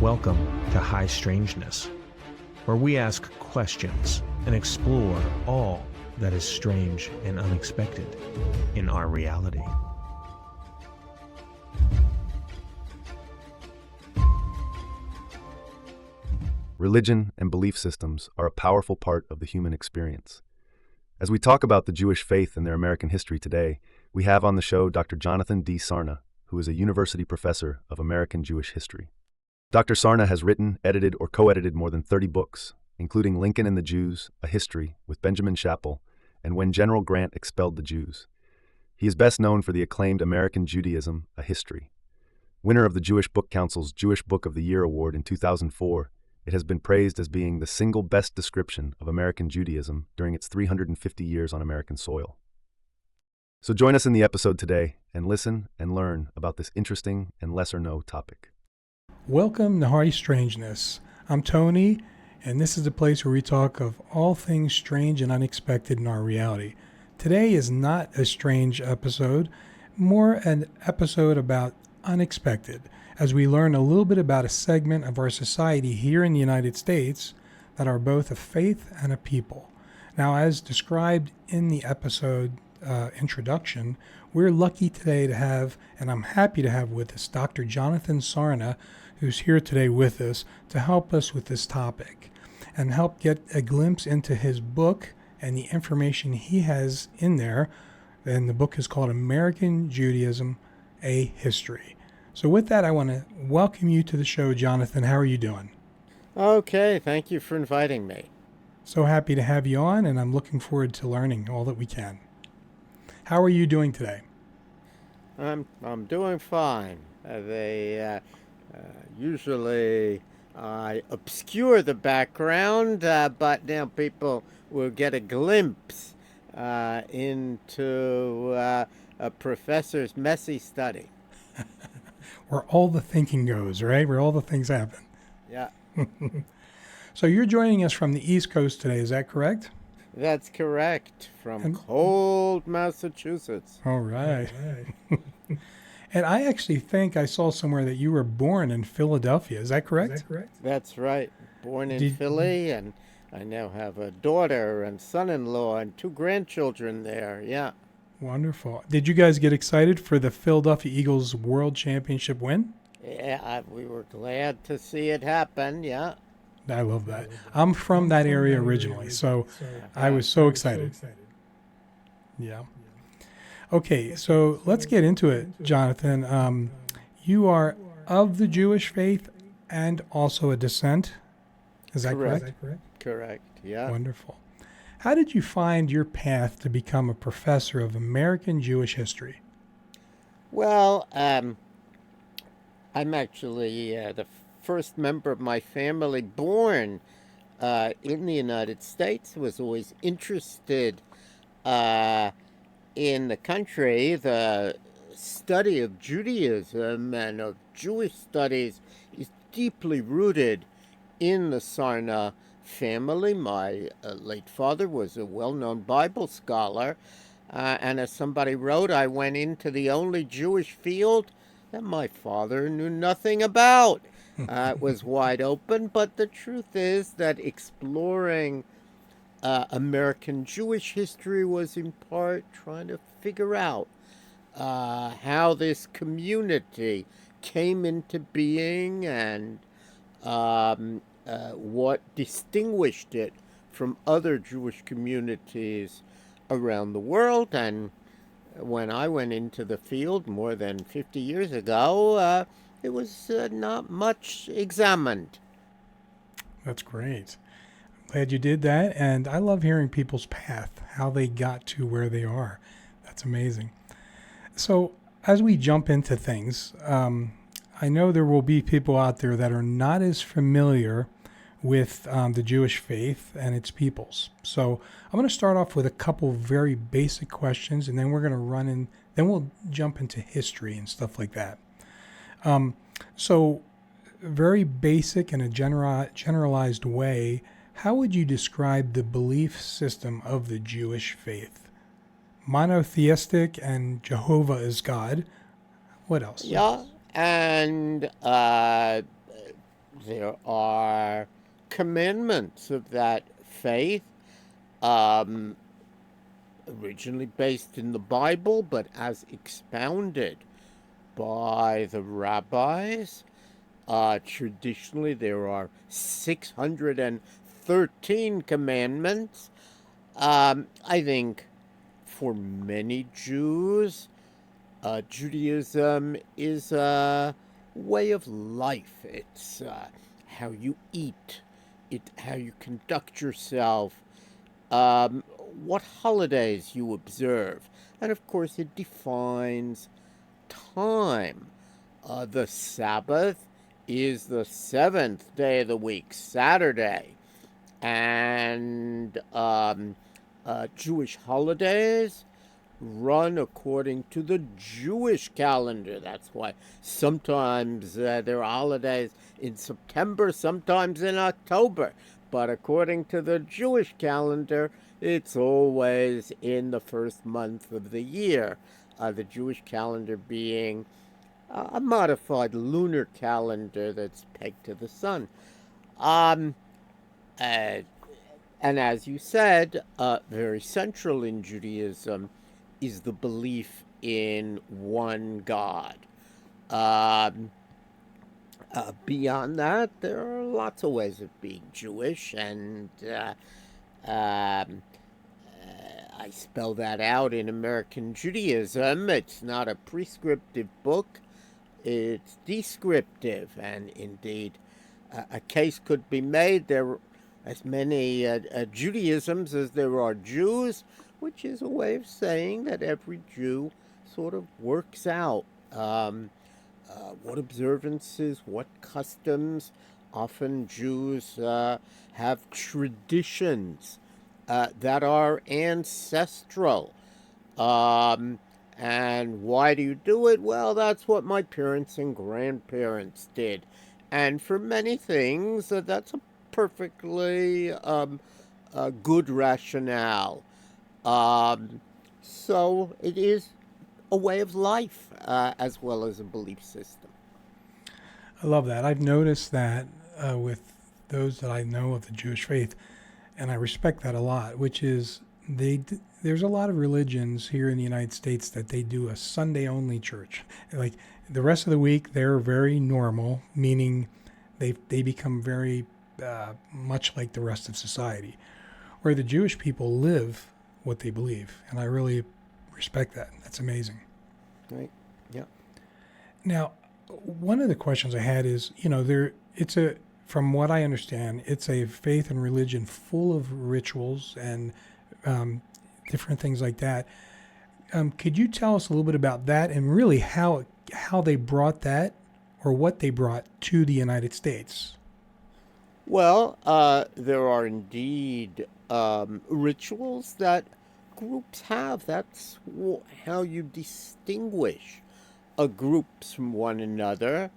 Welcome to High Strangeness, where we ask questions and explore all that is strange and unexpected in our reality. Religion and belief systems are a powerful part of the human experience. As we talk about the Jewish faith and their American history today, we have on the show Dr. Jonathan D. Sarna, who is a university professor of American Jewish history. Dr. Sarna has written, edited, or co-edited more than 30 books, including Lincoln and the Jews, A History, with Benjamin Chappell, and When General Grant Expelled the Jews. He is best known for the acclaimed American Judaism, A History. Winner of the Jewish Book Council's Jewish Book of the Year Award in 2004, it has been praised as being the single best description of American Judaism during its 350 years on American soil. So join us in the episode today and listen and learn about this interesting and lesser-known topic. Welcome to High Strangeness. I'm Tony, and this is the place where we talk of all things strange and unexpected in our reality. Today is not a strange episode, more an episode about unexpected, as we learn a little bit about a segment of our society here in the United States that are both a faith and a people. Now, as described in the episode introduction, we're lucky today to have, and I'm happy to have with us, Dr. Jonathan Sarna, who's here today with us to help us with this topic and help get a glimpse into his book and the information he has in there. And the book is called American Judaism, A History. So with that, I want to welcome you to the show, Jonathan. How are you doing? Okay, thank you for inviting me. So happy to have you on, and I'm looking forward to learning all that we can. How are you doing today? I'm doing fine. Usually I obscure the background, but now people will get a glimpse into a professor's messy study. Where all the thinking goes, right? Where all the things happen. Yeah. So you're joining us from the East Coast today, is that correct? That's correct, from cold Massachusetts. All right. And I actually think I saw somewhere that you were born in Philadelphia. Is that correct? That's right. Born in Philly, and I now have a daughter and son-in-law and 2 grandchildren there. Yeah. Wonderful. Did you guys get excited for the Philadelphia Eagles World Championship win? Yeah, we were glad to see it happen, yeah. I love that. I'm from that area originally, so I was so excited. Yeah. Okay, so let's get into it, Jonathan. You are of the Jewish faith and also a descent. Is that correct? Correct, yeah. Wonderful. How did you find your path to become a professor of American Jewish history? Well, I'm actually the first member of my family born in the United States. Was always interested in the country. The study of Judaism and of Jewish studies is deeply rooted in the Sarna family. My late father was a well-known Bible scholar, and as somebody wrote, I went into the only Jewish field that my father knew nothing about. It was wide open, but the truth is that exploring American Jewish history was in part trying to figure out how this community came into being and what distinguished it from other Jewish communities around the world. And when I went into the field more than 50 years ago, it was not much examined. That's great. I'm glad you did that, and I love hearing people's path, how they got to where they are. That's amazing. So as we jump into things, I know there will be people out there that are not as familiar with the Jewish faith and its peoples. So I'm going to start off with a couple very basic questions, and then we're going to then we'll jump into history and stuff like that. So very basic in a generalized way, how would you describe the belief system of the Jewish faith? Monotheistic and Jehovah is God. What else? Yeah, and there are commandments of that faith, um, originally based in the Bible, but as expounded by the rabbis. Traditionally, there are 613 commandments. I think for many Jews, Judaism is a way of life. It's how you eat, how you conduct yourself, what holidays you observe, and of course, it defines time. The Sabbath is the seventh day of the week, Saturday, and Jewish holidays run according to the Jewish calendar. That's why sometimes there are holidays in September, sometimes in October. But according to the Jewish calendar, it's always in the first month of the year. The Jewish calendar being a modified lunar calendar that's pegged to the sun. And as you said, very central in Judaism is the belief in one God. Beyond that, there are lots of ways of being Jewish, and I spell that out in American Judaism. It's not a prescriptive book, it's descriptive, and indeed, a case could be made there are as many Judaisms as there are Jews, which is a way of saying that every Jew sort of works out what observances, what customs. Often Jews have traditions that are ancestral. And why do you do it? Well, that's what my parents and grandparents did. And for many things, that's a perfectly good rationale. So it is a way of life as well as a belief system. I love that. I've noticed that with those that I know of the Jewish faith, and I respect that a lot, which is there's a lot of religions here in the United States that they do a Sunday-only church. Like the rest of the week, they're very normal, meaning they become very much like the rest of society, where the Jewish people live what they believe, and I really respect that. That's amazing. Right. Yeah. Now, one of the questions I had is, from what I understand, it's a faith and religion full of rituals and different things like that. Could you tell us a little bit about that and really how they brought that or what they brought to the United States? Well, there are indeed rituals that groups have. That's how you distinguish groups from one another.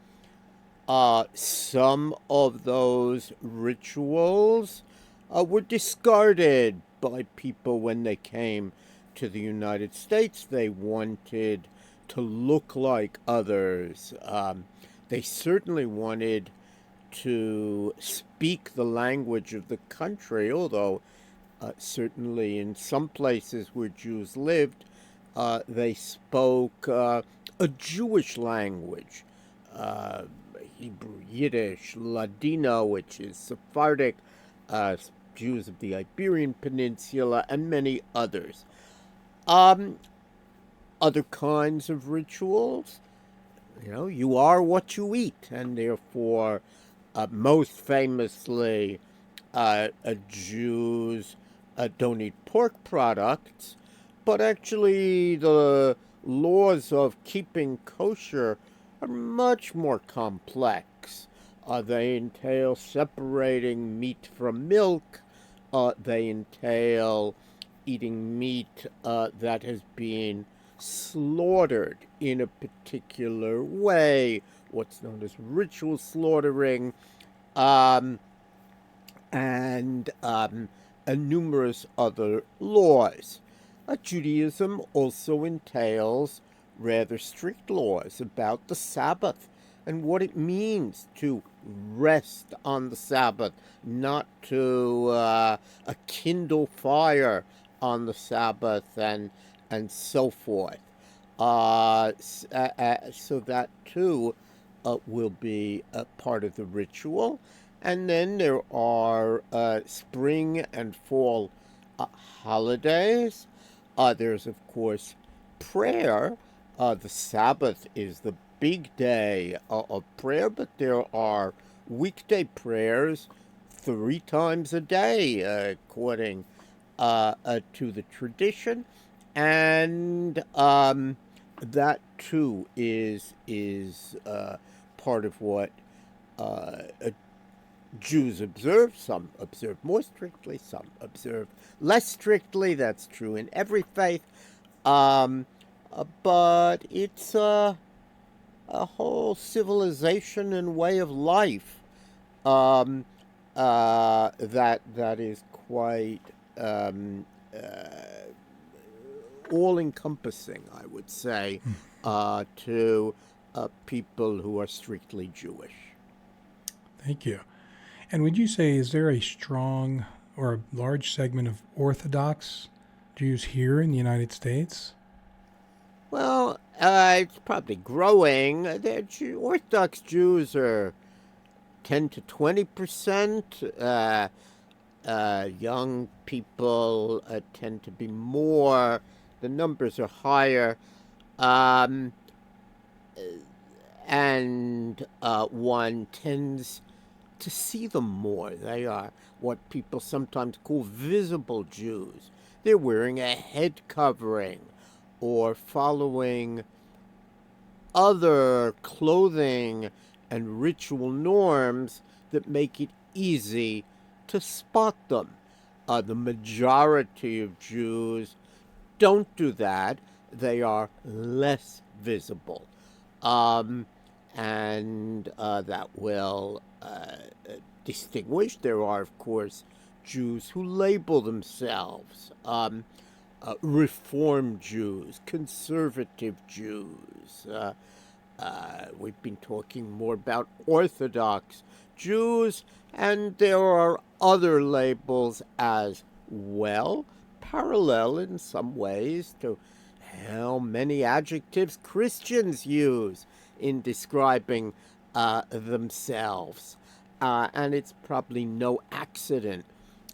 Some of those rituals were discarded by people when they came to the United States. They wanted to look like others. They certainly wanted to speak the language of the country, although certainly in some places where Jews lived, they spoke a Jewish language, Hebrew, Yiddish, Ladino, which is Sephardic, Jews of the Iberian Peninsula, and many others. Other kinds of rituals, you are what you eat, and therefore, most famously, Jews don't eat pork products, but actually the laws of keeping kosher are much more complex. They entail separating meat from milk. They entail eating meat that has been slaughtered in a particular way, what's known as ritual slaughtering, and numerous other laws. Judaism also entails rather strict laws about the Sabbath and what it means to rest on the Sabbath, not to kindle fire on the Sabbath, and so forth. So that too will be a part of the ritual. And then there are spring and fall holidays. There's, of course, prayer. The Sabbath is the big day of prayer, but there are weekday prayers 3 times a day, according to the tradition. And that too is part of what Jews observe. Some observe more strictly, some observe less strictly. That's true in every faith. But it's a whole civilization and way of life that is quite all-encompassing, I would say, to people who are strictly Jewish. Thank you. And would you say, is there a strong or a large segment of Orthodox Jews here in the United States? Well, it's probably growing. Orthodox Jews are 10 to 20%. Young people tend to be more. The numbers are higher. And one tends to see them more. They are what people sometimes call visible Jews. They're wearing a head covering or following other clothing and ritual norms that make it easy to spot them. The majority of Jews don't do that. They are less visible. And that will distinguish. There are, of course, Jews who label themselves Reform Jews, conservative Jews. We've been talking more about Orthodox Jews, and there are other labels as well, parallel in some ways to how many adjectives Christians use in describing themselves. And it's probably no accident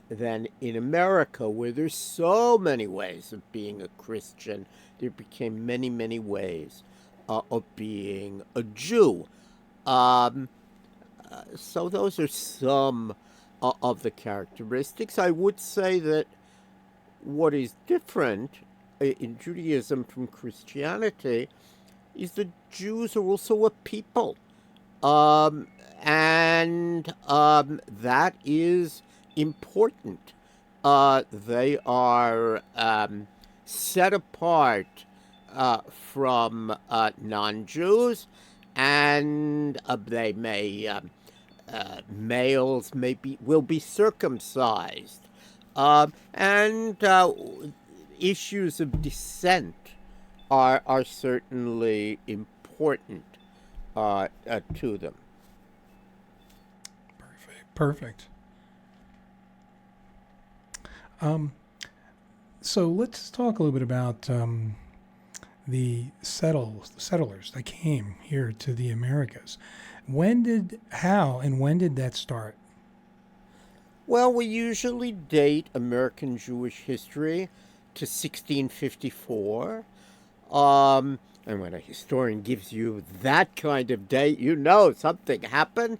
then in America, where there's so many ways of being a Christian, there became many, many ways of being a Jew. So those are some of the characteristics. I would say that what is different in Judaism from Christianity is that Jews are also a people. And that is important. They are set apart from non-Jews, and they may males will be circumcised, and issues of descent are certainly important to them. Perfect. So let's talk a little bit about the settlers that came here to the Americas. How and when did that start? Well, we usually date American Jewish history to 1654. And when a historian gives you that kind of date, you know something happened.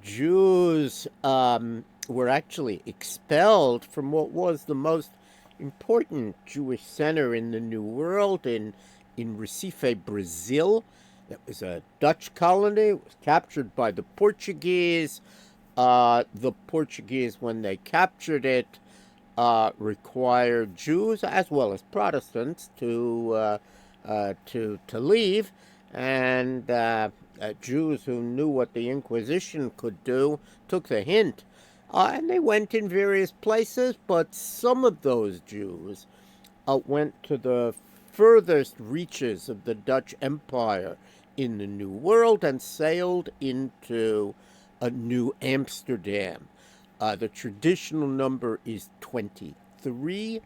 Jews were actually expelled from what was the most important Jewish center in the New World, in Recife, Brazil. That was a Dutch colony. It was captured by the Portuguese. The Portuguese, when they captured it, required Jews as well as Protestants to leave, and Jews who knew what the Inquisition could do took the hint, and they went in various places. But some of those Jews went to the furthest reaches of the Dutch Empire in the New World and sailed into New Amsterdam. The traditional number is 23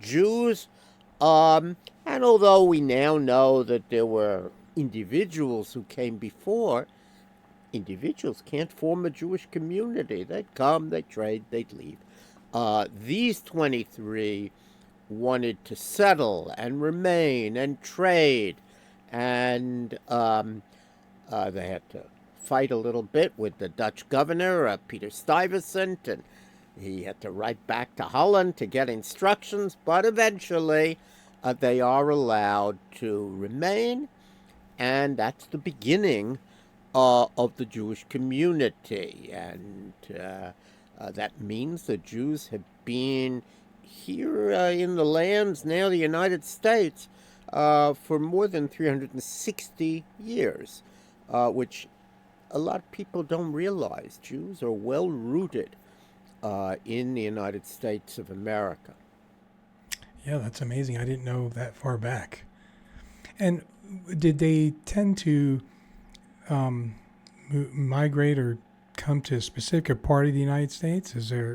Jews. And although we now know that there were individuals who came before, individuals can't form a Jewish community. They'd come, they'd trade, they'd leave. These 23 wanted to settle and remain and trade, and they had to fight a little bit with the Dutch governor, Peter Stuyvesant, and he had to write back to Holland to get instructions, but eventually they are allowed to remain, and that's the beginning of the Jewish community. And that means the Jews have been here in the lands, now the United States, for more than 360 years, which a lot of people don't realize. Jews are well rooted in the United States of America. Yeah, that's amazing. I didn't know that far back. And did they tend to migrate or come to a specific part of the United States?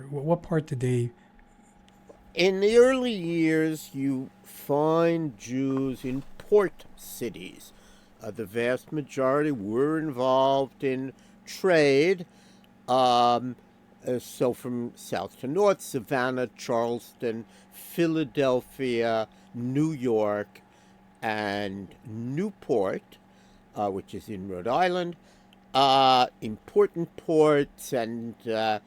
What part did they? In the early years, you find Jews in port cities. The vast majority were involved in trade. So from south to north, Savannah, Charleston, Philadelphia, New York, and Newport, which is in Rhode Island, important ports, and the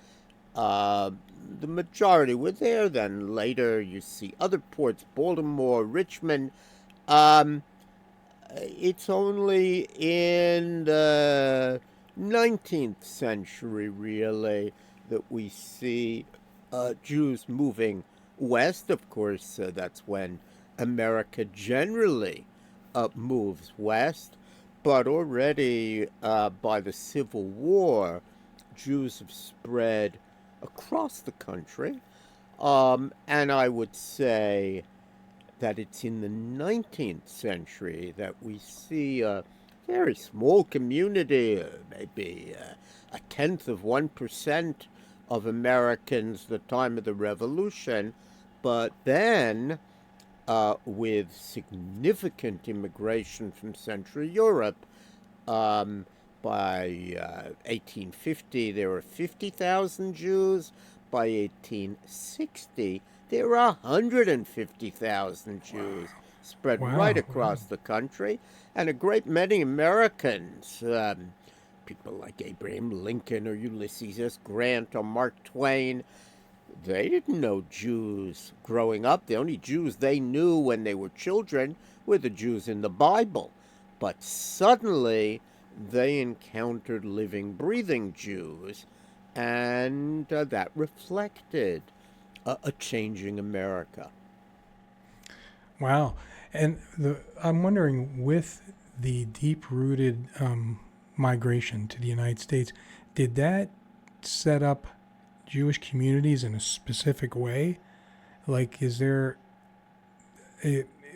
majority were there. Then later you see other ports, Baltimore, Richmond. It's only in the 19th century, really, that we see Jews moving west. Of course, that's when America generally moves west. But already by the Civil War, Jews have spread across the country. And I would say that it's in the 19th century that we see a very small community, maybe a tenth of 1% of Americans at the time of the Revolution, but then with significant immigration from Central Europe, by 1850 there were 50,000 Jews. By 1860 there were 150,000 Jews spread right across the country, and a great many Americans, people like Abraham Lincoln or Ulysses S. Grant or Mark Twain, they didn't know Jews growing up. The only Jews they knew when they were children were the Jews in the Bible. But suddenly they encountered living, breathing Jews, and that reflected a changing America. Wow. And I'm wondering, with the deep-rooted migration to the United States, did that set up Jewish communities in a specific way? Like, is there,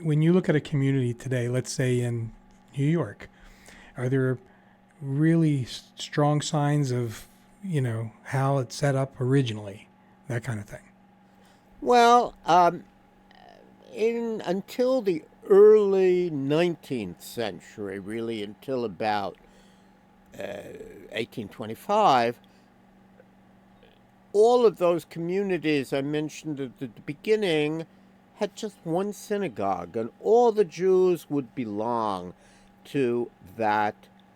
when you look at a community today, let's say in New York, are there really strong signs of, how it's set up originally, that kind of thing? Well, until the early 19th century, really until about 1825, all of those communities I mentioned at the beginning had just one synagogue, and all the Jews would belong to that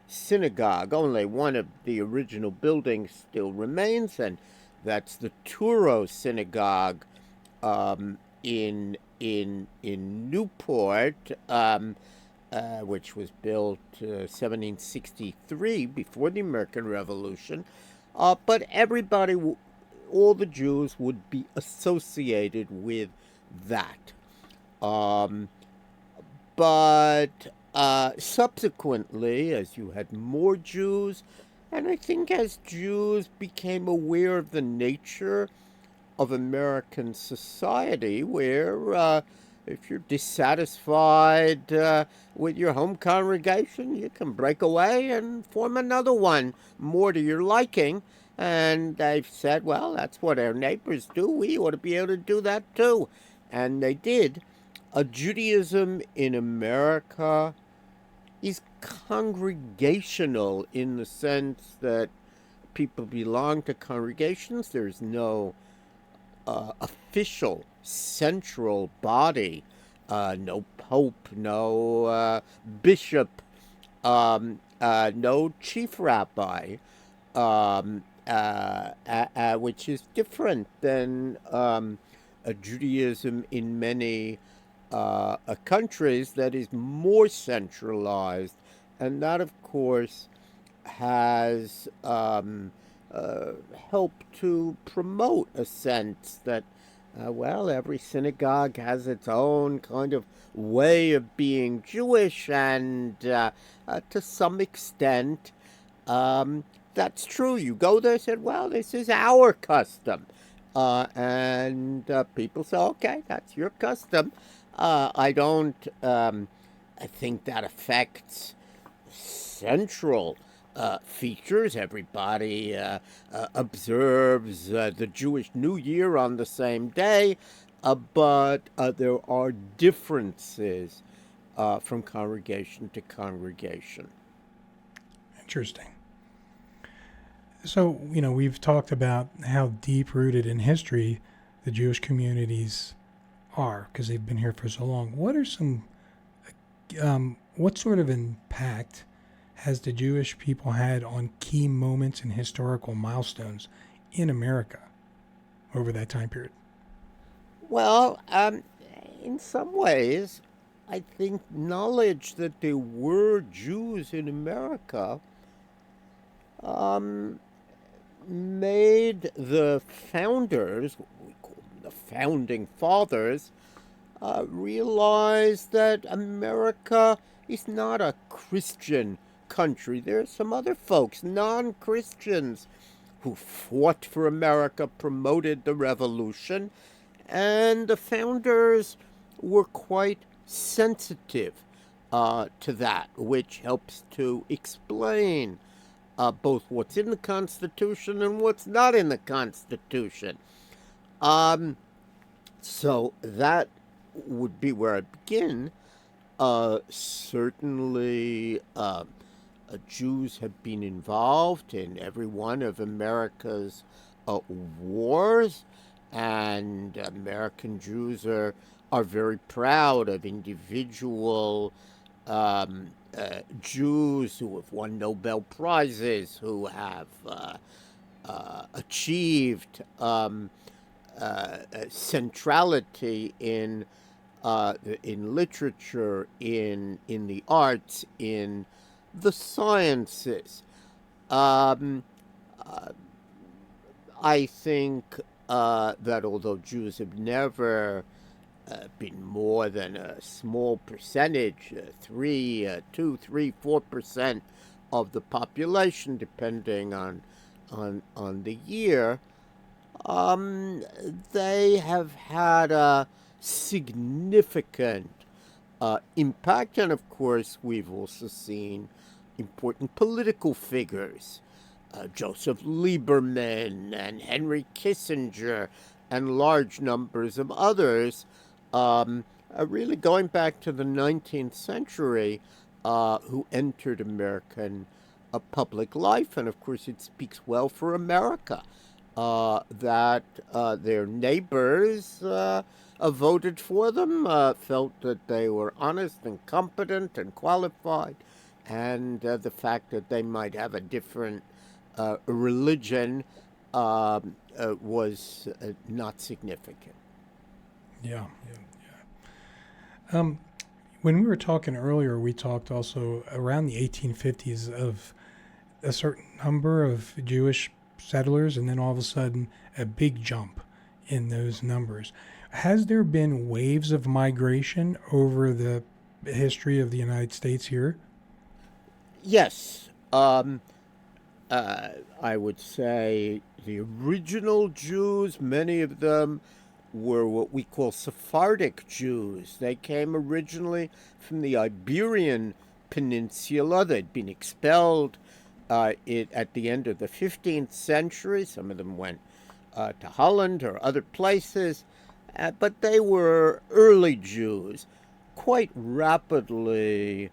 synagogue. Only one of the original buildings still remains, and that's the Touro Synagogue in Newport, which was built 1763, before the American Revolution. But everybody, all the Jews would be associated with that. But subsequently, as you had more Jews, and I think as Jews became aware of the nature of American society, where if you're dissatisfied with your home congregation, you can break away and form another one more to your liking. And they've said, well, that's what our neighbors do. We ought to be able to do that too. And they did. Judaism in America is congregational in the sense that people belong to congregations. There's no official central body, no pope, no bishop, no chief rabbi, which is different than Judaism in many countries that is more centralized. And that, of course, has helped to promote a sense that, well, every synagogue has its own kind of way of being Jewish, and to some extent, that's true. You go there and say, well, this is our custom. And people say, okay, that's your custom. I don't I think that affects central features. Everybody observes the Jewish New Year on the same day, but there are differences from congregation to congregation. Interesting. So, we've talked about how deep-rooted in history the Jewish communities are, because they've been here for so long. What are what sort of impact has the Jewish people had on key moments and historical milestones in America over that time period? Well, in some ways, I think knowledge that there were Jews in America made the founders, what we call them the founding fathers, realize that America is not a Christian country. There are some other folks, non-Christians, who fought for America, promoted the revolution, and the founders were quite sensitive to that, which helps to explain both what's in the Constitution and what's not in the Constitution. So that would be where I begin. Certainly, Jews have been involved in every one of America's wars, and American Jews are very proud of individual Jews who have won Nobel Prizes, who have achieved centrality in literature, in the arts, in the sciences. I think that although Jews have never been more than a small percentage, 3, 2, 3, 4% of the population, depending on the year, they have had a significant impact. And of course, we've also seen important political figures, Joseph Lieberman and Henry Kissinger, and large numbers of others, really going back to the 19th century, who entered American public life. And of course, it speaks well for America that their neighbors voted for them, felt that they were honest and competent and qualified, and the fact that they might have a different religion was not significant. Yeah. When we were talking earlier, we talked also around the 1850s of a certain number of Jewish settlers, and then all of a sudden a big jump in those numbers. Has there been waves of migration over the history of the United States here? Yes. I would say the original Jews, many of them were what we call Sephardic Jews. They came originally from the Iberian Peninsula. They'd been expelled at the end of the 15th century. Some of them went to Holland or other places, but they were early Jews. Quite rapidly,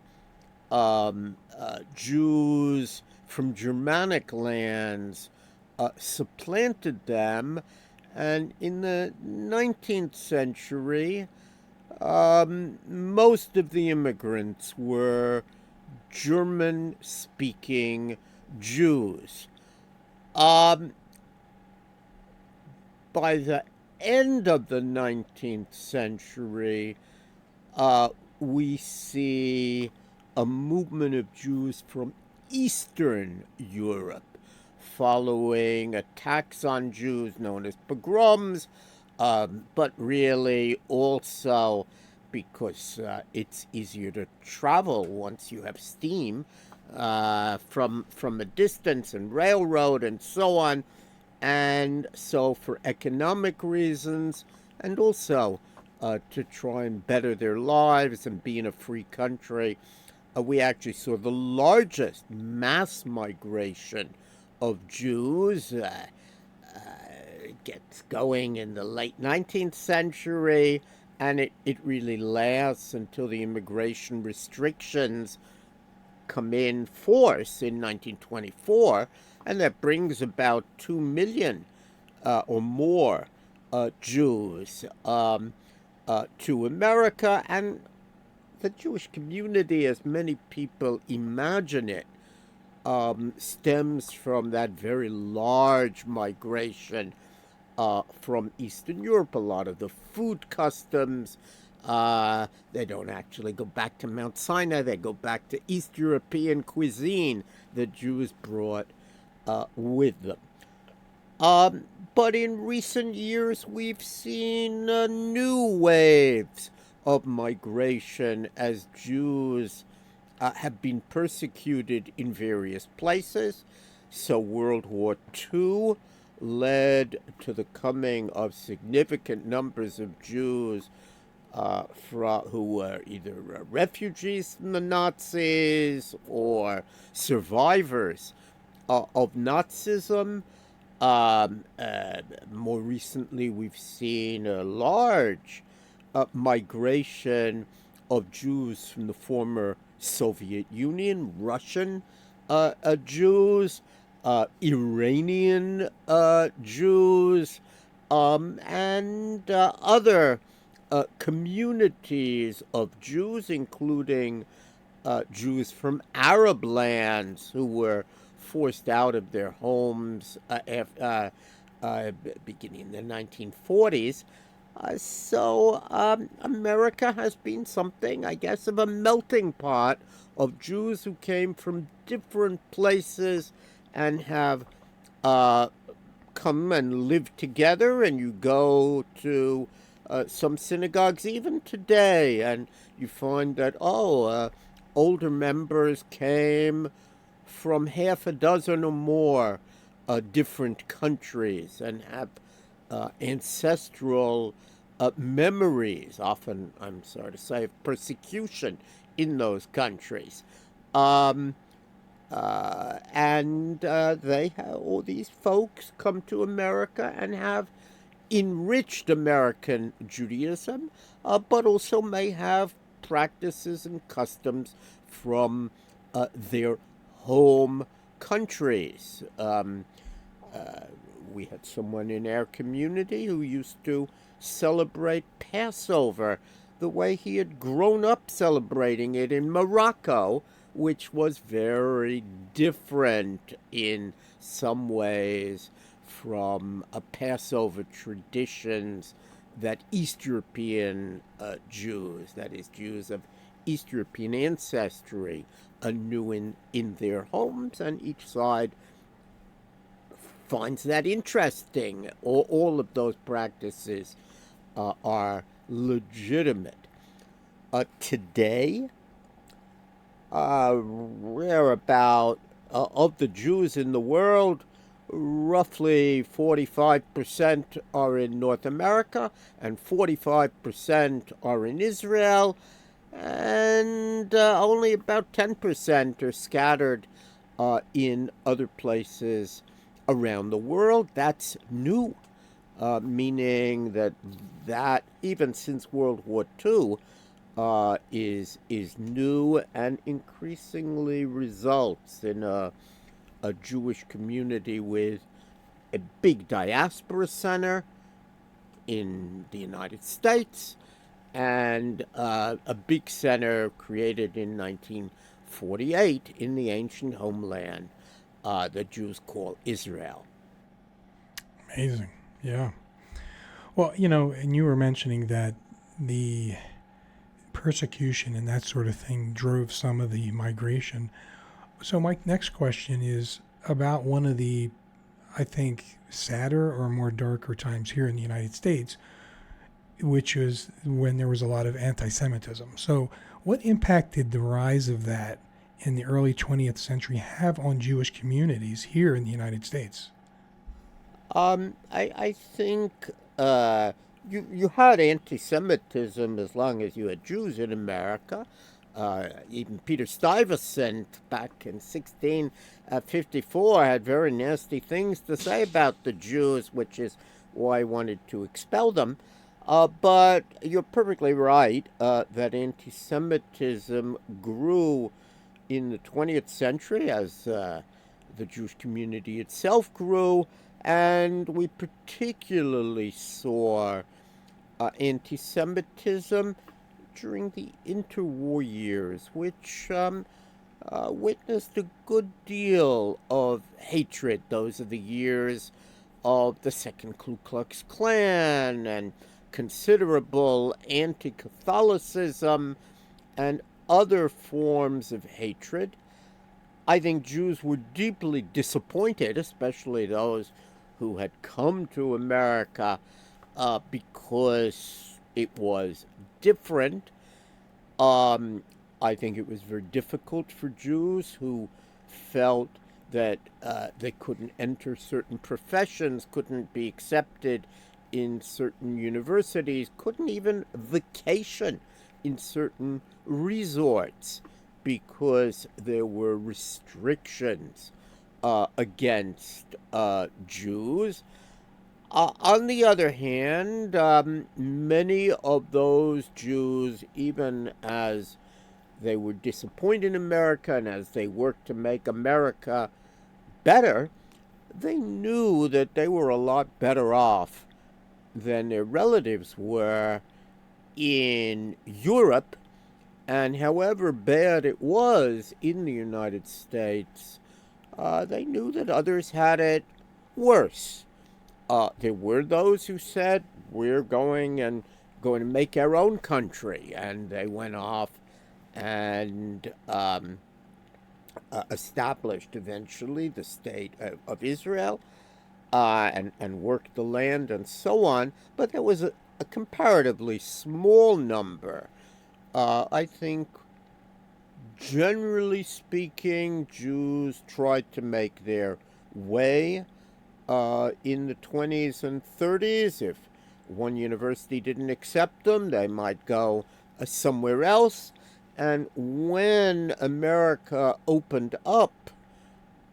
Jews from Germanic lands supplanted them, and in the 19th century, most of the immigrants were German-speaking Jews. By the end of the 19th century, we see a movement of Jews from Eastern Europe following attacks on Jews known as pogroms, but really also because it's easier to travel once you have steam from a distance and railroad and so on. And so for economic reasons and also to try and better their lives and be in a free country, we actually saw the largest mass migration of Jews. Gets going in the late 19th century, and it really lasts until the immigration restrictions come in force in 1924, and that brings about 2 million or more Jews to America. And the Jewish community, as many people imagine it, stems from that very large migration from Eastern Europe. A lot of the food customs, they don't actually go back to Mount Sinai, they go back to East European cuisine the Jews brought with them. But in recent years, we've seen new waves of migration as Jews have been persecuted in various places. So World War II led to the coming of significant numbers of Jews who were either refugees from the Nazis or survivors of Nazism. More recently, we've seen a large migration of Jews from the former Soviet Union, Russian Jews, Iranian Jews, and other communities of Jews, including Jews from Arab lands who were forced out of their homes beginning in the 1940s. So America has been something, I guess, of a melting pot of Jews who came from different places and have come and lived together. And you go to some synagogues even today, and you find that, older members came from half a dozen or more different countries and have ancestral memories, often, I'm sorry to say, of persecution in those countries. All these folks come to America and have enriched American Judaism, but also may have practices and customs from their home countries. We had someone in our community who used to celebrate Passover the way he had grown up celebrating it in Morocco, which was very different in some ways from Passover traditions that East European Jews, that is, Jews of East European ancestry, knew in their homes, and each side finds that interesting. All of those practices are legitimate. Today, we're about, of the Jews in the world, roughly 45% are in North America and 45% are in Israel, and only about 10% are scattered in other places around the world. That's new, meaning that even since World War II is new and increasingly results in a Jewish community with a big diaspora center in the United States and a big center created in 1948 in the ancient homeland that Jews call Israel. Amazing. Yeah. Well, and you were mentioning that the persecution and that sort of thing drove some of the migration. So my next question is about one of the, I think, sadder or more darker times here in the United States, which was when there was a lot of anti-Semitism. So what impact did the rise of that in the early 20th century have on Jewish communities here in the United States? I think you had anti-Semitism as long as you had Jews in America. Even Peter Stuyvesant back in 1654 had very nasty things to say about the Jews, which is why he wanted to expel them. But you're perfectly right that anti-Semitism grew in the 20th century as the Jewish community itself grew, and we particularly saw anti-Semitism during the interwar years, which witnessed a good deal of hatred. Those are the years of the Second Ku Klux Klan and considerable anti-Catholicism and other forms of hatred. I think Jews were deeply disappointed, especially those who had come to America because it was different. I think it was very difficult for Jews who felt that they couldn't enter certain professions, couldn't be accepted in certain universities, couldn't even vacation in certain resorts because there were restrictions against Jews. On the other hand, many of those Jews, even as they were disappointed in America and as they worked to make America better, they knew that they were a lot better off than their relatives were in Europe. And however bad it was in the United States, they knew that others had it worse. There were those who said, we're going to make our own country. And they went off and established eventually the state of Israel and worked the land and so on. But there was a comparatively small number. I think, generally speaking, Jews tried to make their way in the 20s and 30s. If one university didn't accept them, they might go somewhere else. And when America opened up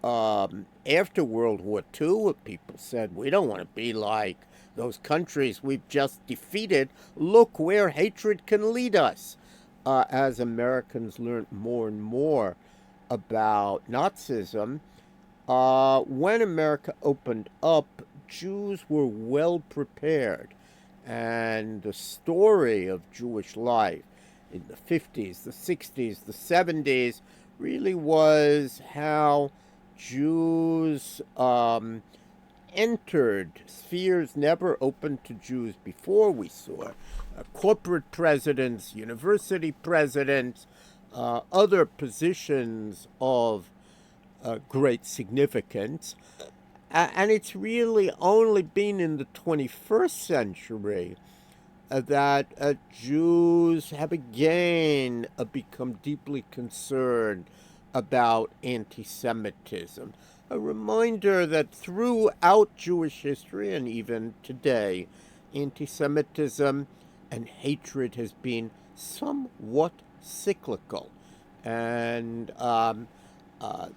after World War II, people said, we don't want to be like those countries we've just defeated. Look where hatred can lead us. As Americans learned more and more about Nazism, when America opened up, Jews were well prepared. And the story of Jewish life in the 50s, the 60s, the 70s really was how Jews entered spheres never open to Jews before. We saw corporate presidents, university presidents, other positions of great significance. And it's really only been in the 21st century that Jews have again become deeply concerned about anti-Semitism. a reminder that throughout Jewish history and even today, anti-Semitism and hatred has been somewhat cyclical, and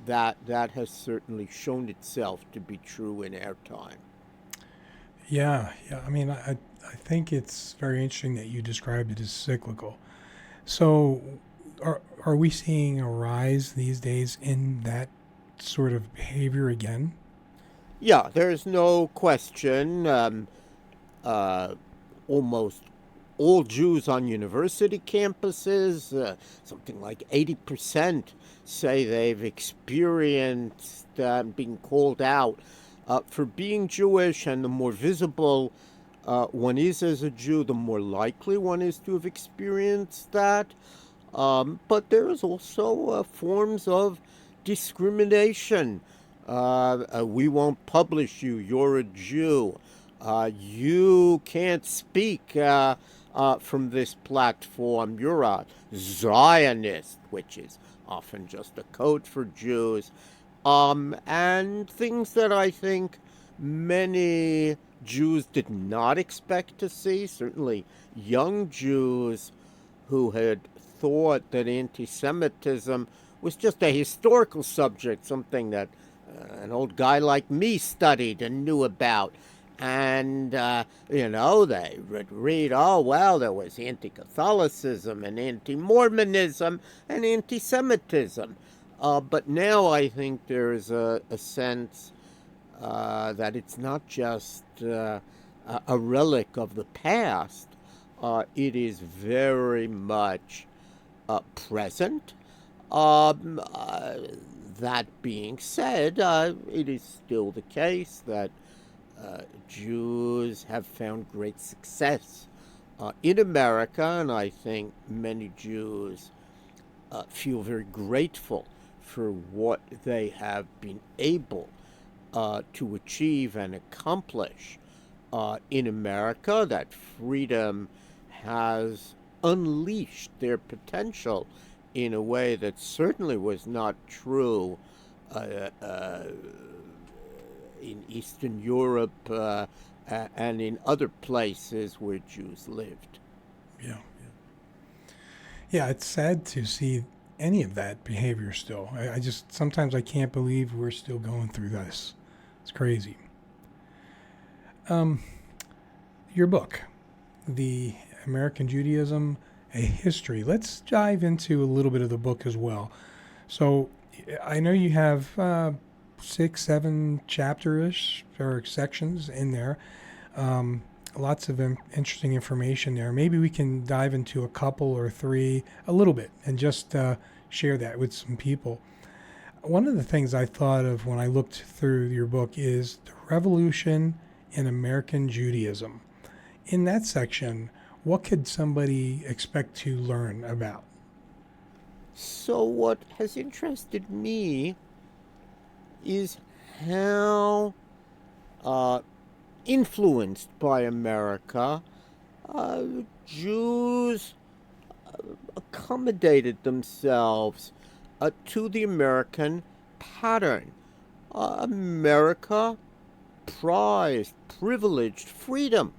that has certainly shown itself to be true in our time. Yeah, yeah. I mean, I think it's very interesting that you described it as cyclical. So, are we seeing a rise these days in that sort of behavior again? Yeah, there's no question. Almost all Jews on university campuses, something like 80%, say they've experienced being called out for being Jewish, and the more visible one is as a Jew, the more likely one is to have experienced that. But there is also forms of discrimination. We won't publish you, you're a Jew. You can't speak from this platform. You're a Zionist, which is often just a code for Jews. And things that I think many Jews did not expect to see, certainly young Jews who had thought that anti-Semitism was just a historical subject, something that an old guy like me studied and knew about. And, they would read, oh, well, there was anti-Catholicism and anti-Mormonism and anti-Semitism. But now I think there is a sense that it's not just a relic of the past. It is very much present. That being said, it is still the case that Jews have found great success in America, and I think many Jews feel very grateful for what they have been able to achieve and accomplish in America, that freedom has unleashed their potential in a way that certainly was not true in Eastern Europe and in other places where Jews lived. Yeah, yeah. It's sad to see any of that behavior still. I just sometimes I can't believe we're still going through this. It's crazy. Your book, The American Judaism, A History. Let's dive into a little bit of the book as well. So I know you have 6, 7 chapter-ish or sections in there. Lots of interesting information there. Maybe we can dive into a couple or 3 a little bit and just share that with some people. One of the things I thought of when I looked through your book is the revolution in American Judaism. In that section, what could somebody expect to learn about? So what has interested me is how influenced by America Jews accommodated themselves to the American pattern. America prized, privileged freedom.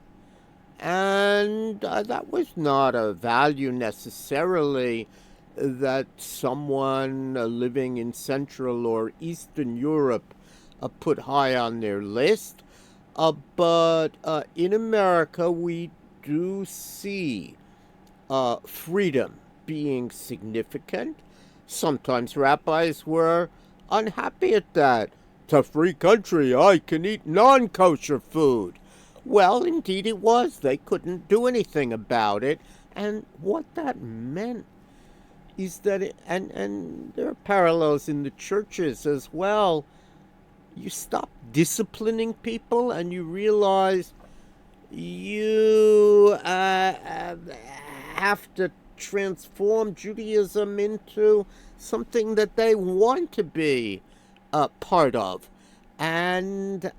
And that was not a value necessarily that someone living in Central or Eastern Europe put high on their list. But in America, we do see freedom being significant. Sometimes rabbis were unhappy at that. It's a free country. I can eat non-kosher food. Well, indeed it was. They couldn't do anything about it. And what that meant is that, and there are parallels in the churches as well, you stop disciplining people and you realize you have to transform Judaism into something that they want to be a part of. And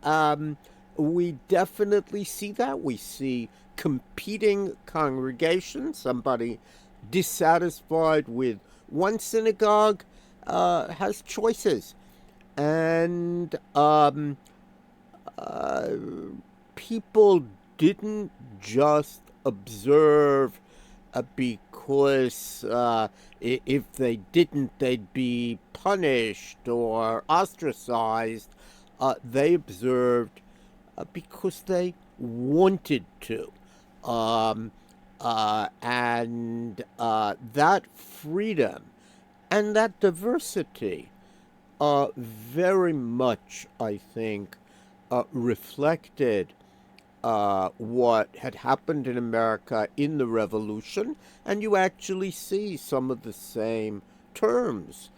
we definitely see that. We see competing congregations. Somebody dissatisfied with one synagogue has choices. and people didn't just observe because if they didn't, they'd be punished or ostracized. They observed because they wanted to. Um, and that freedom and that diversity very much, I think, reflected what had happened in America in the Revolution, and you actually see some of the same terms,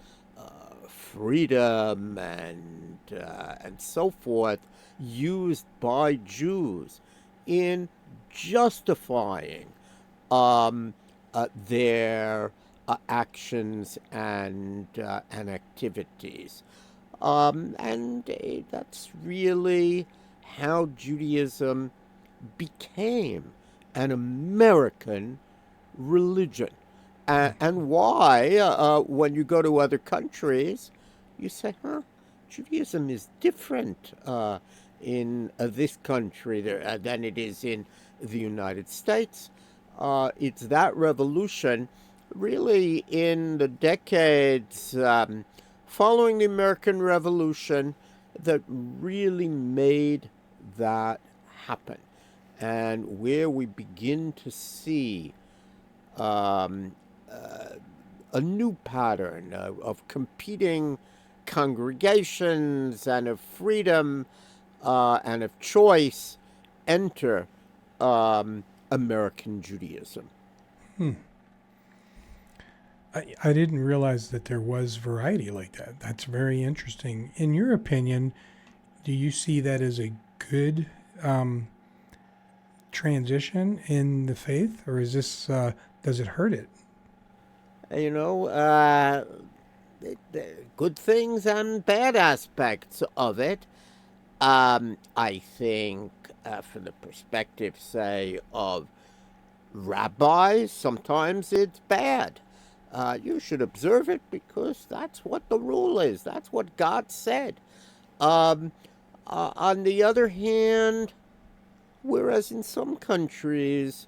freedom and so forth, used by Jews in justifying their actions and activities. And that's really how Judaism became an American religion. And why, when you go to other countries, you say, Judaism is different in this country than it is in the United States. It's that revolution, really, in the decades following the American Revolution, that really made that happen, and where we begin to see a new pattern of competing congregations and of freedom and of choice enter American Judaism. I didn't realize that there was variety like that. That's very interesting. In your opinion, do you see that as a good transition in the faith, or is this does it hurt it? You know, good things and bad aspects of it. I think, from the perspective, say, of rabbis, sometimes it's bad. You should observe it because that's what the rule is. That's what God said. On the other hand, whereas in some countries,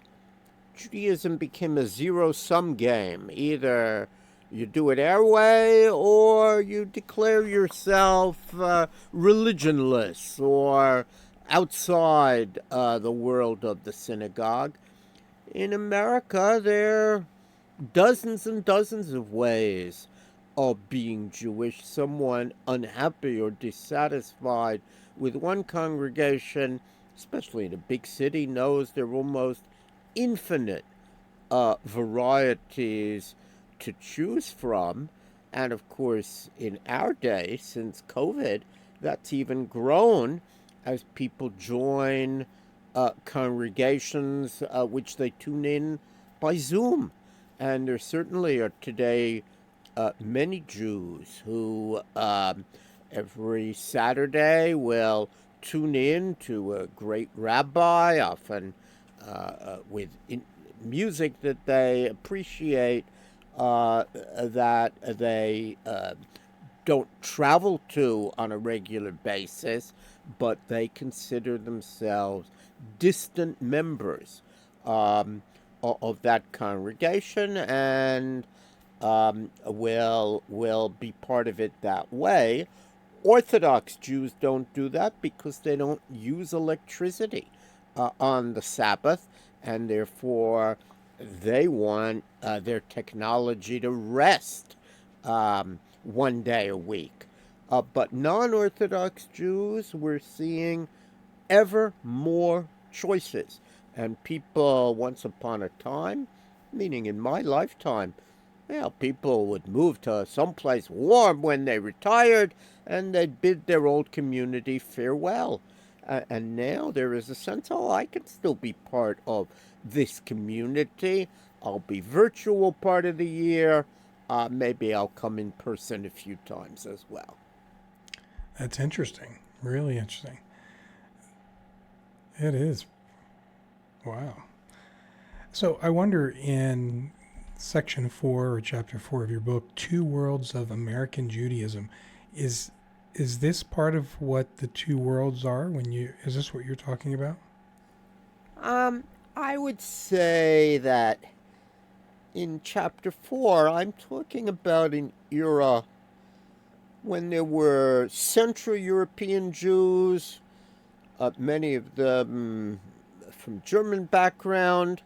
Judaism became a zero-sum game. Either you do it our way or you declare yourself religionless or outside the world of the synagogue. In America, there are dozens and dozens of ways of being Jewish. Someone unhappy or dissatisfied with one congregation, especially in a big city, knows there are almost infinite varieties to choose from. And of course, in our day, since COVID, that's even grown as people join congregations which they tune in by Zoom. And there certainly are today many Jews who every Saturday will tune in to a great rabbi, often with music that they appreciate, that they don't travel to on a regular basis, but they consider themselves distant members of that congregation, and will be part of it that way. Orthodox Jews don't do that because they don't use electricity on the Sabbath, and therefore they want their technology to rest one day a week. But non-Orthodox Jews, we're seeing ever more choices. And people, once upon a time, meaning in my lifetime, well, people would move to someplace warm when they retired, and they'd bid their old community farewell. And now there is a sense, I can still be part of this community. I'll be virtual part of the year. Maybe I'll come in person a few times as well. That's interesting. Really interesting. It is. Wow. So I wonder, in section 4 or chapter 4 of your book, Two Worlds of American Judaism, is is this part of what the two worlds are? Is this what you're talking about? I would say that in chapter 4, I'm talking about an era when there were Central European Jews, many of them from German background,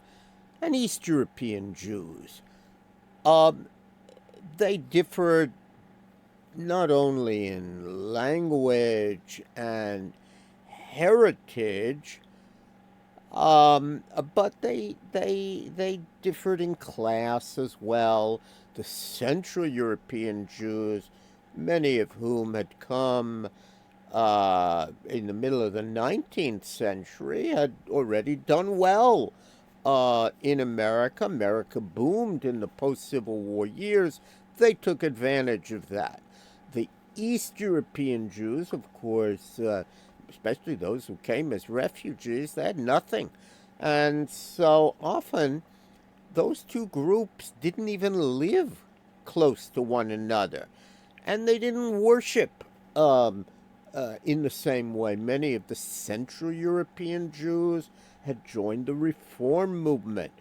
and East European Jews. They differed not only in language and heritage, but they differed in class as well. The Central European Jews, many of whom had come in the middle of the 19th century, had already done well in America. America boomed in the post-Civil War years. They took advantage of that. The East European Jews, of course, especially those who came as refugees, they had nothing. And so often, those two groups didn't even live close to one another. And they didn't worship in the same way. Many of the Central European Jews had joined the Reform movement.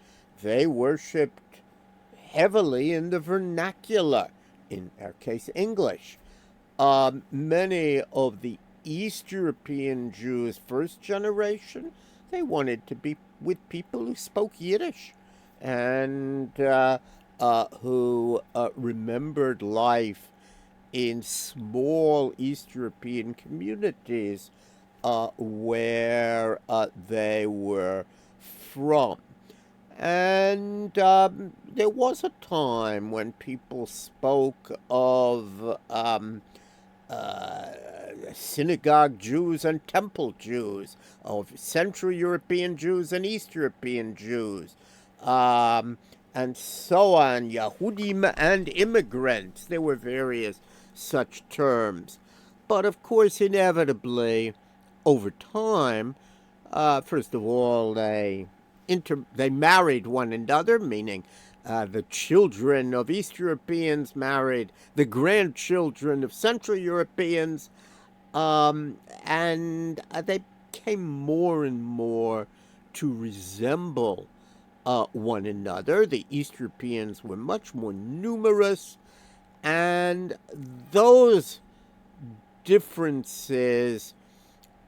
They worshipped heavily in the vernacular, in our case, English. Many of the East European Jews, first generation, they wanted to be with people who spoke Yiddish and who remembered life in small East European communities where they were from. And there was a time when people spoke of synagogue Jews and temple Jews, of Central European Jews and East European Jews, and so on, Yahudim and immigrants. There were various such terms. But of course, inevitably, over time, first of all, they married one another, meaning the children of East Europeans married the grandchildren of Central Europeans, and they came more and more to resemble one another. The East Europeans were much more numerous, and those differences,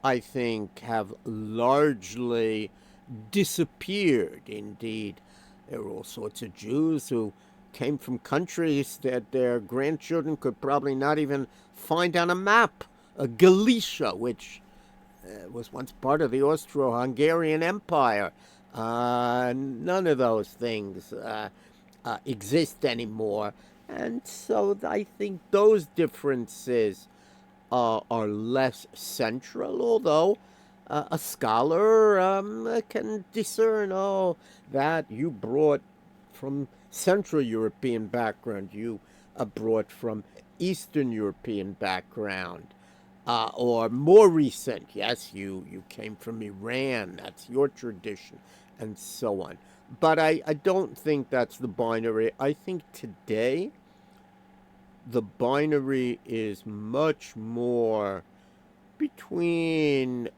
I think, have largely disappeared. Indeed, there were all sorts of Jews who came from countries that their grandchildren could probably not even find on a map. Galicia, which was once part of the Austro-Hungarian Empire. None of those things exist anymore. And so I think those differences are less central, although a scholar can discern, that you brought from Central European background, you brought from Eastern European background, or more recent, yes, you came from Iran, that's your tradition, and so on. But I don't think that's the binary. I think today the binary is much more between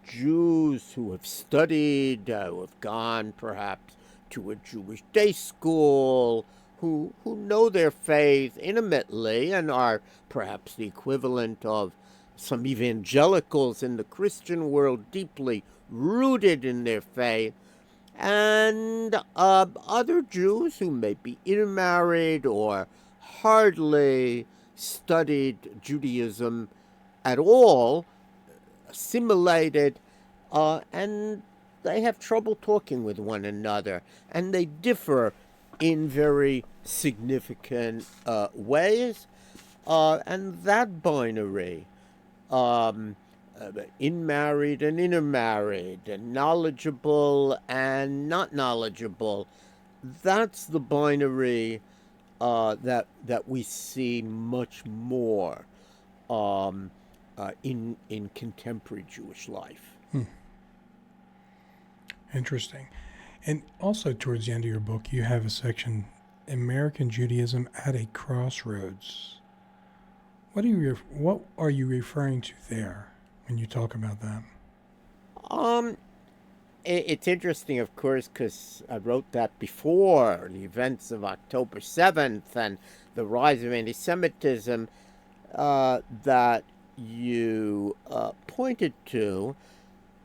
Jews who have studied, who have gone perhaps to a Jewish day school, who know their faith intimately and are perhaps the equivalent of some evangelicals in the Christian world, deeply rooted in their faith, and other Jews who may be intermarried or hardly studied Judaism at all, assimilated, and they have trouble talking with one another, and they differ in very significant ways, and that binary, in-married and intermarried, and knowledgeable and not knowledgeable, that's the binary that we see much more in contemporary Jewish life. Interesting. And also towards the end of your book, you have a section, American Judaism at a Crossroads. What are you referring to there when you talk about that? Um, it's interesting, of course, because I wrote that before the events of October 7th and the rise of anti-Semitism that you pointed to.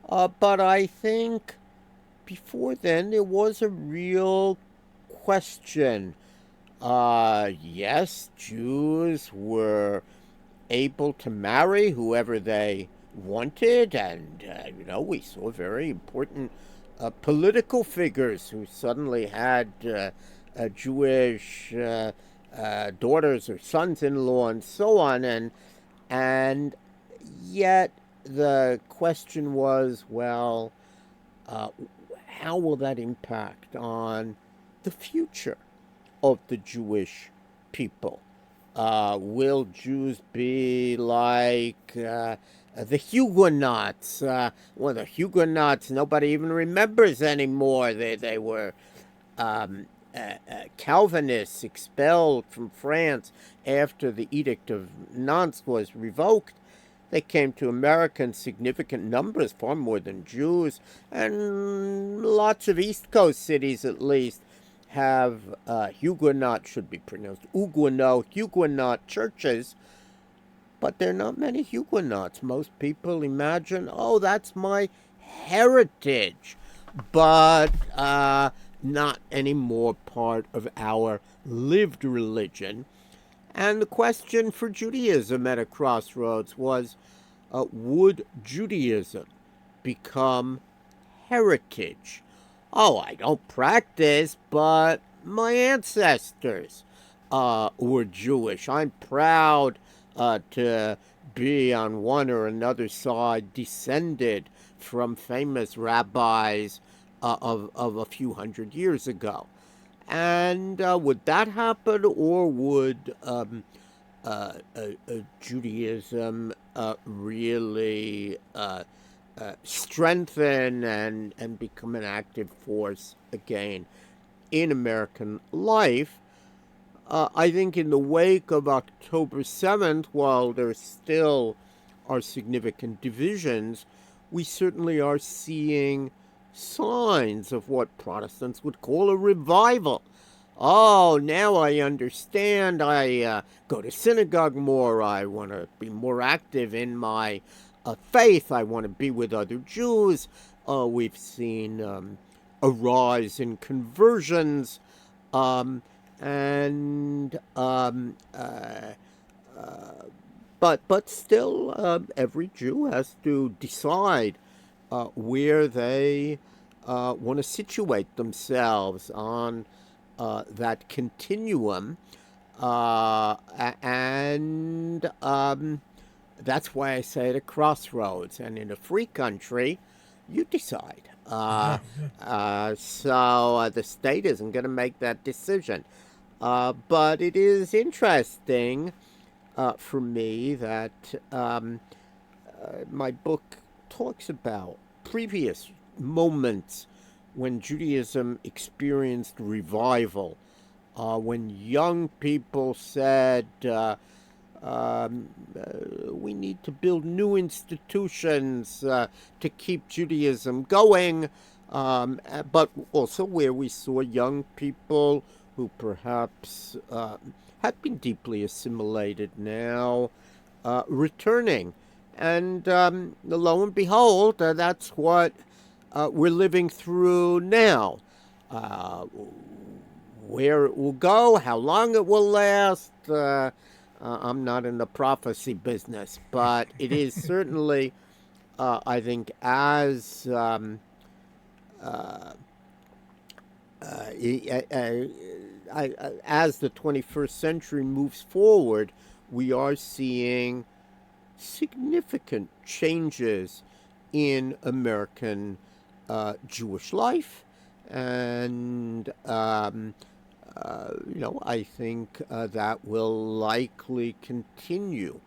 But I think before then there was a real question. Yes, Jews were able to marry whoever they wanted, and we saw very important political figures who suddenly had Jewish daughters or sons-in-law and so on, and yet the question was, well, how will that impact on the future of the Jewish people? Will Jews be like the Huguenots? The Huguenots nobody even remembers anymore. They were Calvinists expelled from France after the Edict of Nantes was revoked. They came to America in significant numbers, far more than Jews, and lots of East Coast cities, at least, have Huguenot, should be pronounced Huguenot churches, but there are not many Huguenots. Most people imagine, oh, that's my heritage, but not any more part of our lived religion. And the question for Judaism at a crossroads was, would Judaism become heritage? Oh, I don't practice, but my ancestors were Jewish. I'm proud to be on one or another side descended from famous rabbis of a few hundred years ago. And would that happen, or would Judaism really strengthen and become an active force again in American life? I think in the wake of October 7th, while there still are significant divisions, we certainly are seeing signs of what Protestants would call a revival. Oh, now I understand. I go to synagogue more. I want to be more active in my faith. I want to be with other Jews. We've seen a rise in conversions, but still, every Jew has to decide where they want to situate themselves on that continuum, and that's why I say at a crossroads. And in a free country, you decide. So the state isn't going to make that decision. But it is interesting for me that my book talks about previous moments when Judaism experienced revival, when young people said, we need to build new institutions to keep Judaism going, but also where we saw young people who perhaps had been deeply assimilated now returning. And lo and behold, that's what we're living through now. Where it will go, how long it will last, I'm not in the prophecy business, but it is certainly, I think, as the 21st century moves forward, we are seeing significant changes in American Jewish life, and I think that will likely continue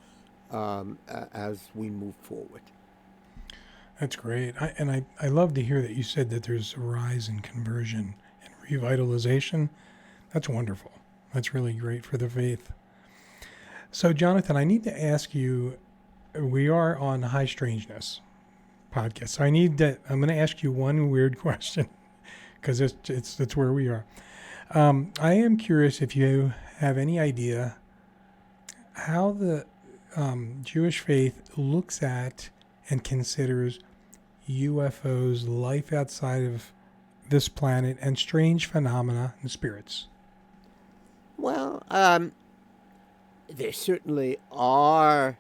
as we move forward. That's great. I love to hear that you said that there's a rise in conversion and revitalization. That's wonderful. That's really great for the faith. So, Jonathan, I need to ask you, we are on High Strangeness podcast. So I'm going to ask you one weird question because it's where we are. I am curious if you have any idea how the Jewish faith looks at and considers UFOs, life outside of this planet, and strange phenomena and spirits. Well, there certainly are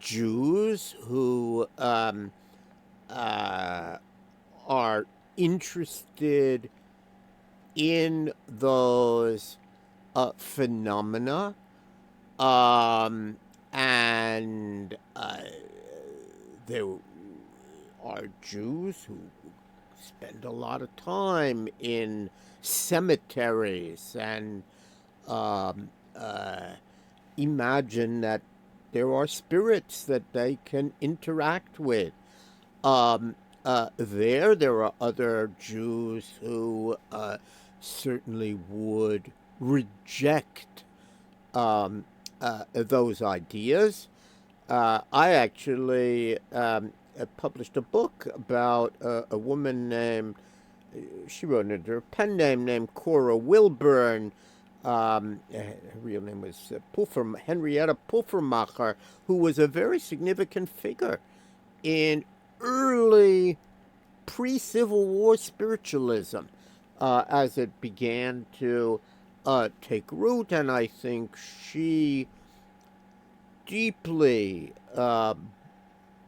Jews who are interested in those phenomena, and there are Jews who spend a lot of time in cemeteries and imagine that there are spirits that they can interact with. There are other Jews who certainly would reject those ideas. I actually published a book about a woman she wrote under her pen name named Cora Wilburn. Her real name was Henrietta Puffermacher, who was a very significant figure in early pre-Civil War spiritualism as it began to take root, and I think she deeply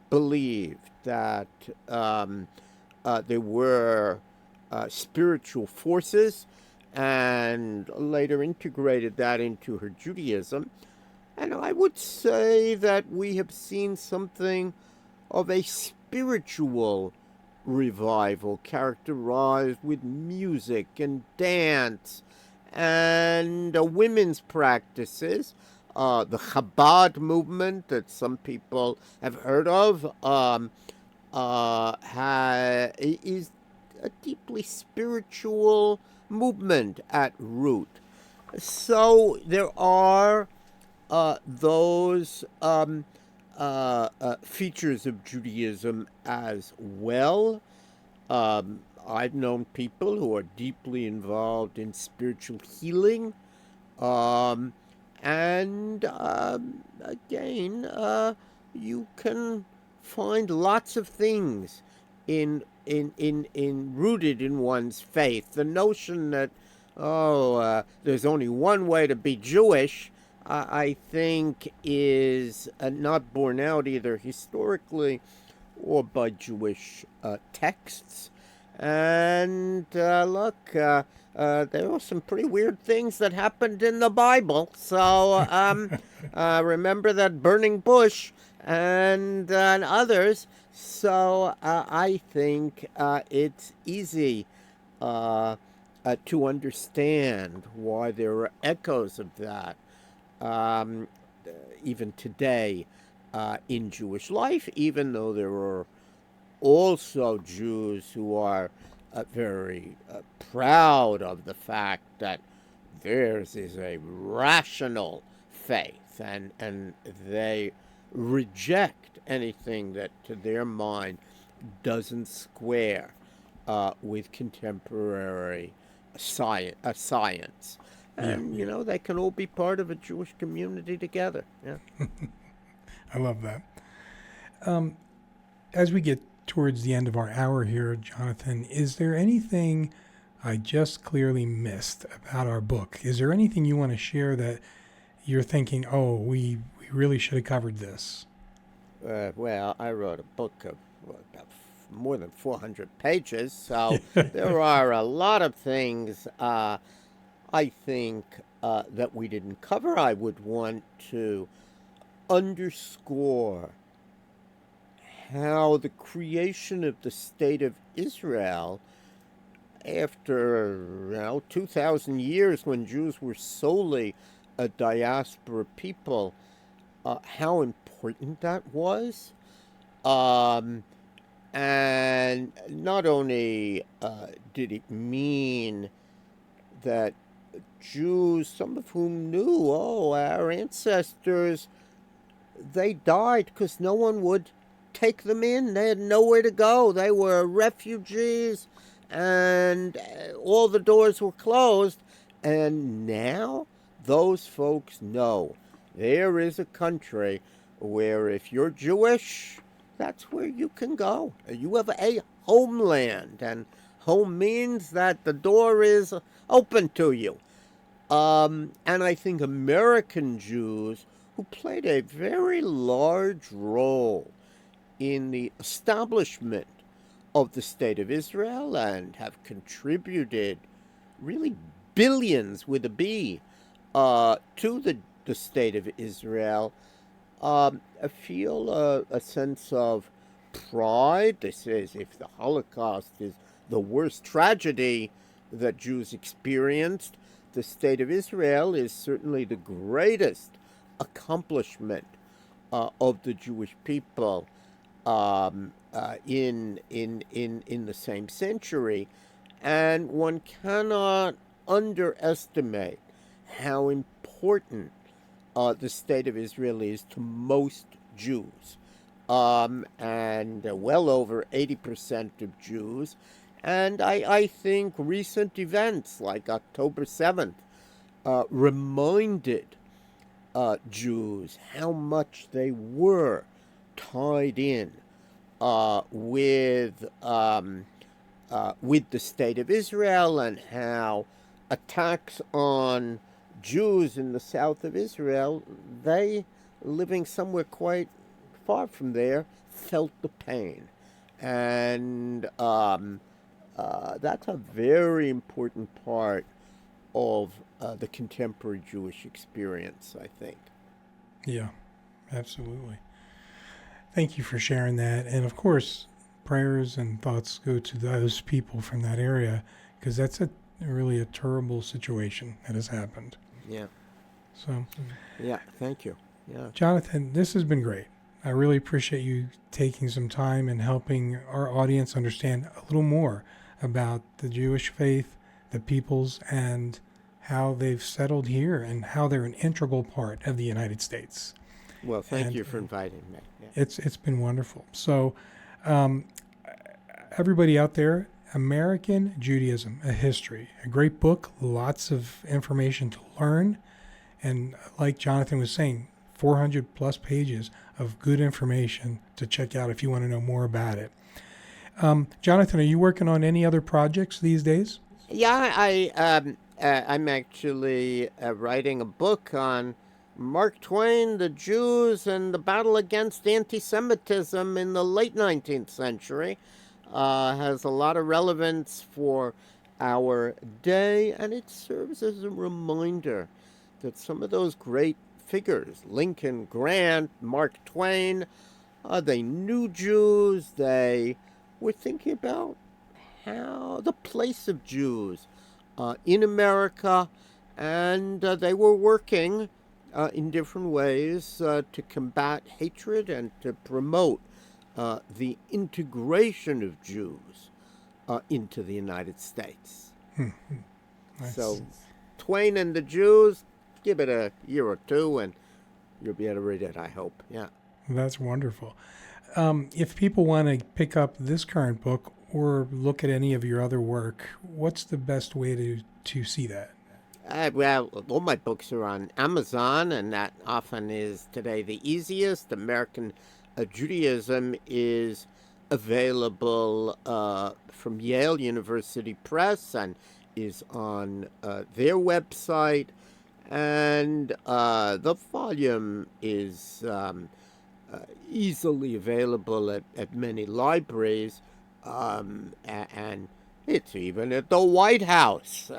believed that there were spiritual forces, and later integrated that into her Judaism. And I would say that we have seen something of a spiritual revival characterized with music and dance and women's practices. The Chabad movement that some people have heard of is a deeply spiritual movement at root. So there are those features of Judaism as well. I've known people who are deeply involved in spiritual healing. Again, you can find lots of things in rooted in one's faith. The notion that there's only one way to be Jewish, I think, is not borne out either historically or by Jewish texts. And look, there are some pretty weird things that happened in the Bible. So remember that burning bush and others. So I think it's easy to understand why there are echoes of that even today in Jewish life, even though there are also Jews who are very proud of the fact that theirs is a rational faith, and they reject anything that to their mind doesn't square with contemporary science. And, they can all be part of a Jewish community together. Yeah. I love that. As we get towards the end of our hour here, Jonathan, is there anything I just clearly missed about our book? Is there anything you want to share that you're thinking, oh, we really should have covered this? Well, I wrote a book of about more than 400 pages, so there are a lot of things I think that we didn't cover. I would want to underscore how the creation of the State of Israel, after 2,000 years when Jews were solely a diaspora people, how important that was. And not only did it mean that Jews, some of whom knew, oh, our ancestors, they died because no one would take them in. They had nowhere to go. They were refugees, and all the doors were closed. And now those folks know there is a country where if you're Jewish, that's where you can go. You have a homeland, and home means that the door is open to you. And I think American Jews, who played a very large role in the establishment of the State of Israel and have contributed really billions with a B to the State of Israel, I feel a sense of pride. They say as if the Holocaust is the worst tragedy that Jews experienced. The State of Israel is certainly the greatest accomplishment of the Jewish people in the same century, and one cannot underestimate how important the State of Israel is to most Jews, and well over 80% of Jews. And I think recent events like October 7th reminded Jews how much they were tied in with the State of Israel, and how attacks on Jews in the south of Israel, they, living somewhere quite far from there, felt the pain. And that's a very important part of the contemporary Jewish experience, I think. Yeah, absolutely. Thank you for sharing that. And of course, prayers and thoughts go to those people from that area, because that's really a terrible situation that has happened. Yeah. So, yeah, thank you. Yeah. Jonathan, this has been great. I really appreciate you taking some time and helping our audience understand a little more about the Jewish faith, the peoples, and how they've settled here and how they're an integral part of the United States. Well, thank you for inviting me. Yeah. It's been wonderful. So, everybody out there, American Judaism, a history, a great book, lots of information to learn, and like Jonathan was saying, 400 plus pages of good information to check out if you want to know more about it. Jonathan, are you working on any other projects these days? Yeah, I'm actually writing a book on Mark Twain, the Jews, and the battle against anti-Semitism in the late 19th century. Has a lot of relevance for our day, and it serves as a reminder that some of those great figures, Lincoln, Grant, Mark Twain, they knew Jews. They were thinking about how the place of Jews in America, and they were working in different ways to combat hatred and to promote the integration of Jews into the United States. Nice. So, Twain and the Jews, give it a year or two, and you'll be able to read it, I hope. Yeah. That's wonderful. If people want to pick up this current book or look at any of your other work, what's the best way to see that? Well, all my books are on Amazon, and that often is today the easiest. American Judaism is available from Yale University Press and is on their website. And the volume is easily available at many libraries, and it's even at the White House.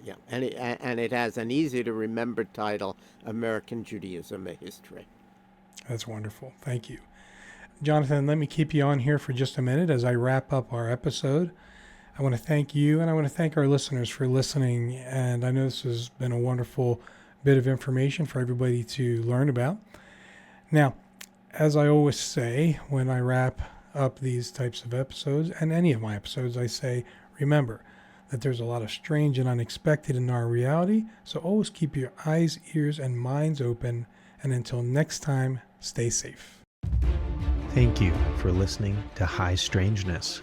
Yeah, and it has an easy to remember title, American Judaism: A History. That's wonderful. Thank you. Jonathan, let me keep you on here for just a minute as I wrap up our episode. I want to thank you, and I want to thank our listeners for listening. And I know this has been a wonderful bit of information for everybody to learn about. Now, as I always say when I wrap up these types of episodes, and any of my episodes, I say, remember that there's a lot of strange and unexpected in our reality, so always keep your eyes, ears, and minds open, and until next time, stay safe. Thank you for listening to High Strangeness.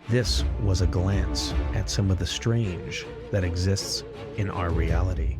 This was a glance at some of the strange that exists in our reality.